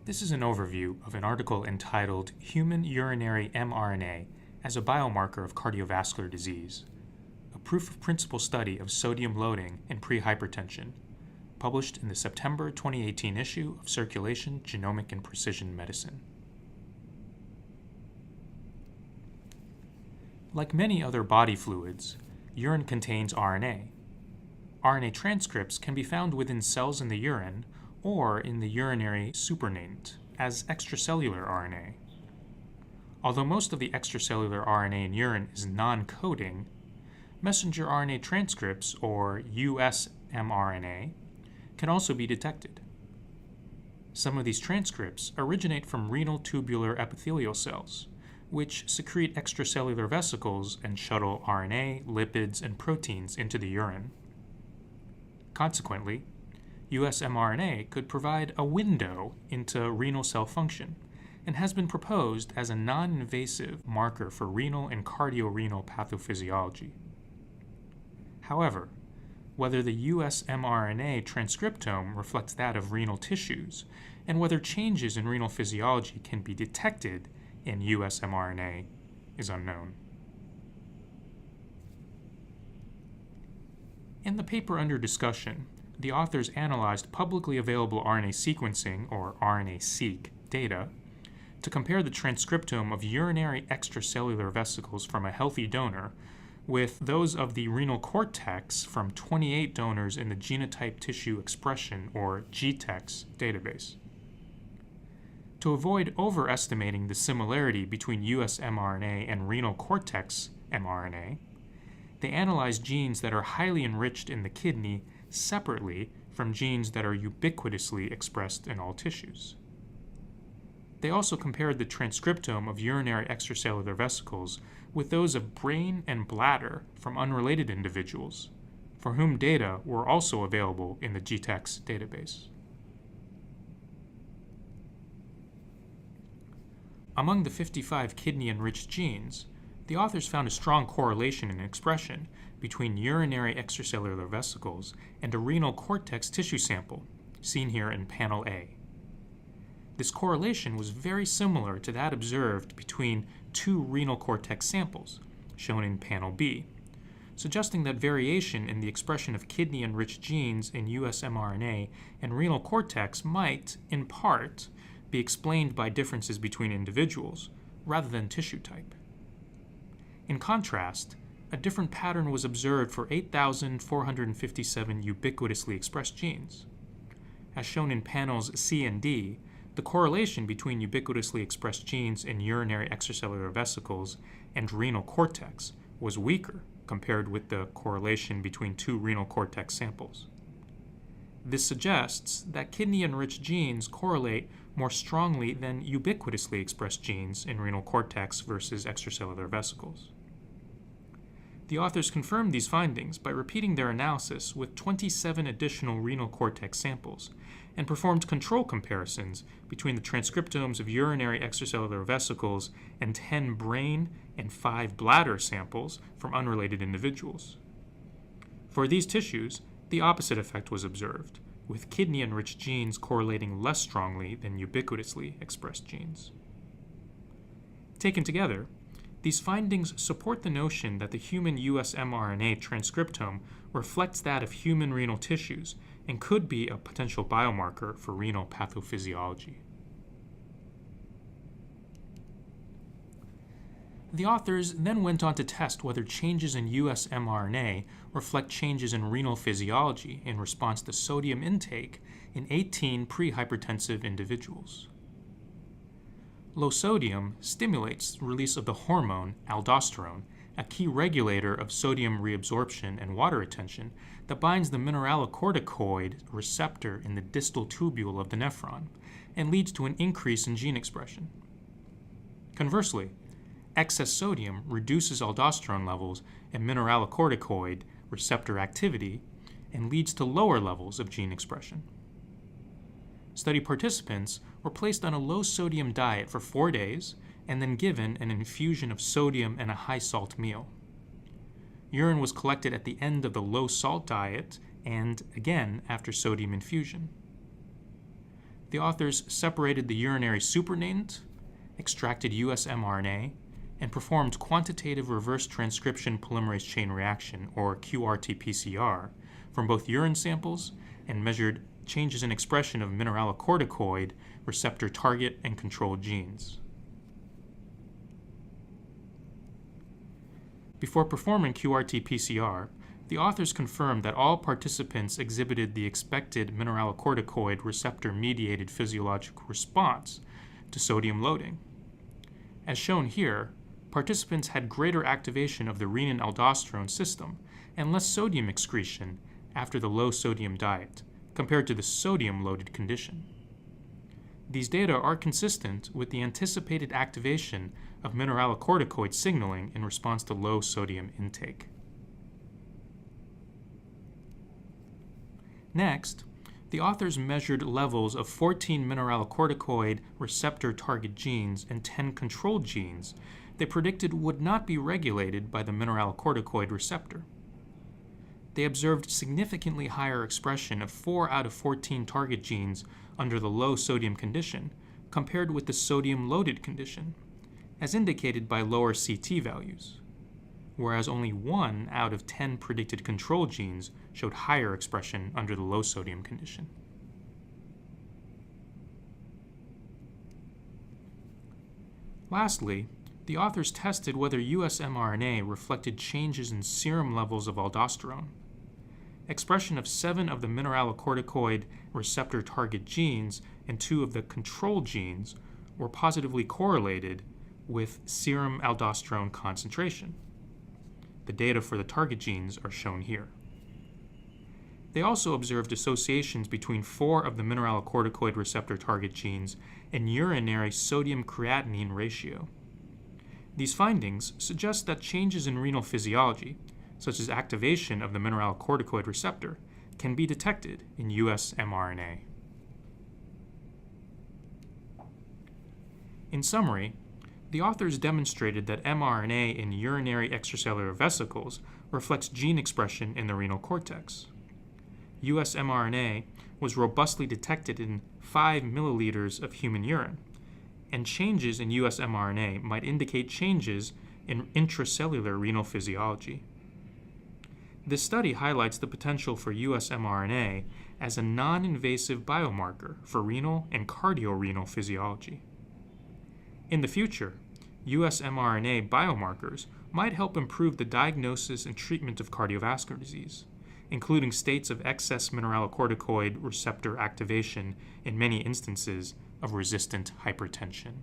This is an overview of an article entitled Human Urinary mRNA as a Biomarker of Cardiovascular Disease, a proof of principle study of sodium loading in prehypertension, published in the September 2018 issue of Circulation, Genomic and Precision Medicine. Like many other body fluids, urine contains RNA. RNA transcripts can be found within cells in the urine or in the urinary supernatant as extracellular RNA. Although most of the extracellular RNA in urine is non-coding, messenger RNA transcripts, or US-mRNA, can also be detected. Some of these transcripts originate from renal tubular epithelial cells, which secrete extracellular vesicles and shuttle RNA, lipids, and proteins into the urine. Consequently, US-mRNA could provide a window into renal cell function and has been proposed as a non-invasive marker for renal and cardiorenal pathophysiology. However, whether the US-mRNA transcriptome reflects that of renal tissues and whether changes in renal physiology can be detected in US-mRNA is unknown. In the paper under discussion, the authors analyzed publicly available RNA sequencing, or RNA-seq, data to compare the transcriptome of urinary extracellular vesicles from a healthy donor with those of the renal cortex from 28 donors in the Genotype Tissue Expression, or GTEx, database. To avoid overestimating the similarity between US-mRNA and renal cortex mRNA, they analyzed genes that are highly enriched in the kidney separately from genes that are ubiquitously expressed in all tissues. They also compared the transcriptome of urinary extracellular vesicles with those of brain and bladder from unrelated individuals, for whom data were also available in the GTEx database. Among the 55 kidney-enriched genes, the authors found a strong correlation in expression between urinary extracellular vesicles and a renal cortex tissue sample, seen here in Panel A. This correlation was very similar to that observed between two renal cortex samples, shown in Panel B, suggesting that variation in the expression of kidney-enriched genes in US-mRNA and renal cortex might, in part, be explained by differences between individuals, rather than tissue type. In contrast, a different pattern was observed for 8,457 ubiquitously expressed genes. As shown in panels C and D, the correlation between ubiquitously expressed genes in urinary extracellular vesicles and renal cortex was weaker compared with the correlation between two renal cortex samples. This suggests that kidney-enriched genes correlate more strongly than ubiquitously expressed genes in renal cortex versus extracellular vesicles. The authors confirmed these findings by repeating their analysis with 27 additional renal cortex samples and performed control comparisons between the transcriptomes of urinary extracellular vesicles and 10 brain and 5 bladder samples from unrelated individuals. For these tissues, the opposite effect was observed, with kidney-enriched genes correlating less strongly than ubiquitously expressed genes. Taken together, these findings support the notion that the human US-mRNA transcriptome reflects that of human renal tissues and could be a potential biomarker for renal pathophysiology. The authors then went on to test whether changes in US-mRNA reflect changes in renal physiology in response to sodium intake in 18 prehypertensive individuals. Low sodium stimulates the release of the hormone aldosterone, a key regulator of sodium reabsorption and water retention that binds the mineralocorticoid receptor in the distal tubule of the nephron and leads to an increase in gene expression. Conversely, excess sodium reduces aldosterone levels and mineralocorticoid receptor activity and leads to lower levels of gene expression. Study participants were placed on a low-sodium diet for 4 days and then given an infusion of sodium and a high-salt meal. Urine was collected at the end of the low-salt diet and again after sodium infusion. the authors separated the urinary supernatant, extracted US-mRNA, and performed quantitative reverse transcription polymerase chain reaction, or QRT-PCR, from both urine samples and measured changes in expression of mineralocorticoid receptor target and control genes. Before performing QRT-PCR, the authors confirmed that all participants exhibited the expected mineralocorticoid receptor-mediated physiologic response to sodium loading. As shown here, participants had greater activation of the renin-aldosterone system and less sodium excretion after the low-sodium diet, compared to the sodium-loaded condition. These data are consistent with the anticipated activation of mineralocorticoid signaling in response to low sodium intake. Next, the authors measured levels of 14 mineralocorticoid receptor target genes and 10 control genes they predicted would not be regulated by the mineralocorticoid receptor. They observed significantly higher expression of 4 out of 14 target genes under the low sodium condition compared with the sodium-loaded condition, as indicated by lower CT values, whereas only 1 out of 10 predicted control genes showed higher expression under the low sodium condition. Lastly, the authors tested whether US-mRNA reflected changes in serum levels of aldosterone. Expression of 7 of the mineralocorticoid receptor target genes and 2 of the control genes were positively correlated with serum aldosterone concentration. The data for the target genes are shown here. They also observed associations between 4 of the mineralocorticoid receptor target genes and urinary sodium creatinine ratio. These findings suggest that changes in renal physiology, such as activation of the mineralocorticoid receptor, can be detected in US-mRNA. In summary, the authors demonstrated that mRNA in urinary extracellular vesicles reflects gene expression in the renal cortex. US-mRNA was robustly detected in 5 milliliters of human urine, and changes in US-mRNA might indicate changes in intracellular renal physiology. This study highlights the potential for US-mRNA as a non-invasive biomarker for renal and cardiorenal physiology. In the future, US-mRNA biomarkers might help improve the diagnosis and treatment of cardiovascular disease, including states of excess mineralocorticoid receptor activation in many instances of resistant hypertension.